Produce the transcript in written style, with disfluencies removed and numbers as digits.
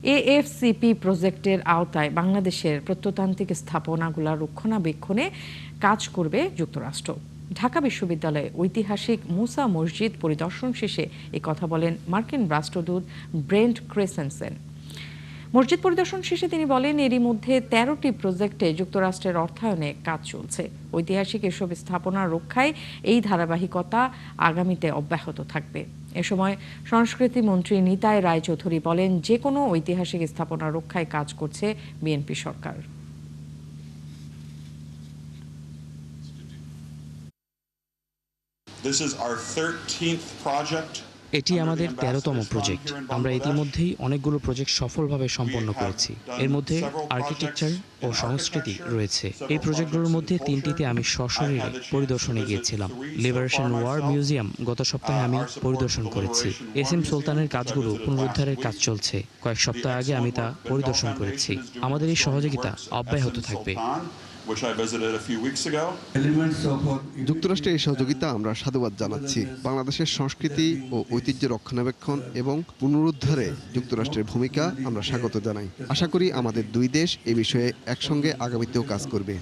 এএফসিপি প্রজেক্টের আওতায় বাংলাদেশের প্রত্নতান্ত্রিক স্থাপনাগুলো রক্ষণাবেক্ষণে কাজ করবে যুক্তরাষ্ট্র। ঢাকা বিশ্ববিদ্যালয়ে ঐতিহাসিক মুসা মসজিদ পরিদর্শন শেষে এ কথা বলেন মার্কিন রাষ্ট্রদূত ব্রেন্ট ক্রেসেনসেন। মসজিদ পরিদর্শন শেষে তিনি বলেন, এরই মধ্যে ১৩টি প্রজেক্টে যুক্তরাষ্ট্রের অর্থায়নে কাজ চলছে। ঐতিহাসিক এসব স্থাপনা রক্ষায় এই ধারাবাহিকতা আগামীতে অব্যাহত থাকবে। এ সময় সংস্কৃতি মন্ত্রী নিতাই রায়চৌধুরী বলেন, যে কোনো ঐতিহাসিক স্থাপনা রক্ষায় কাজ করছে বিএনপি সরকার। এটি আমাদের ১৩তম প্রজেক্ট। আমরা ইতিমধ্যেই অনেকগুলো প্রজেক্ট সফলভাবে সম্পন্ন করেছি। এর মধ্যে আর্কিটেকচার ও সংস্কৃতি রয়েছে। এই প্রজেক্টগুলোর মধ্যে ৩টিতে আমি সশরীরে পরিদর্শনে গিয়েছিলাম। লিবারেশন ওয়ার মিউজিয়াম গত সপ্তাহে আমি পরিদর্শন করেছি। এসএম সুলতানের কাজগুলো পুনরুদ্ধারের কাজ চলছে। কয়েক সপ্তাহ আগে আমি তা পরিদর্শন করেছি। আমাদের এই সহযোগিতা অব্যাহত থাকবে। যুক্তরাষ্ট্রের এই সহযোগিতা আমরা সাধুবাদ জানাচ্ছি। বাংলাদেশের সংস্কৃতি ও ঐতিহ্য রক্ষণাবেক্ষণ এবং পুনরুদ্ধারে যুক্তরাষ্ট্রের ভূমিকা আমরা স্বাগত জানাই। আশা করি আমাদের দুই দেশ এ বিষয়ে একসঙ্গে আগামীতেও কাজ করবে।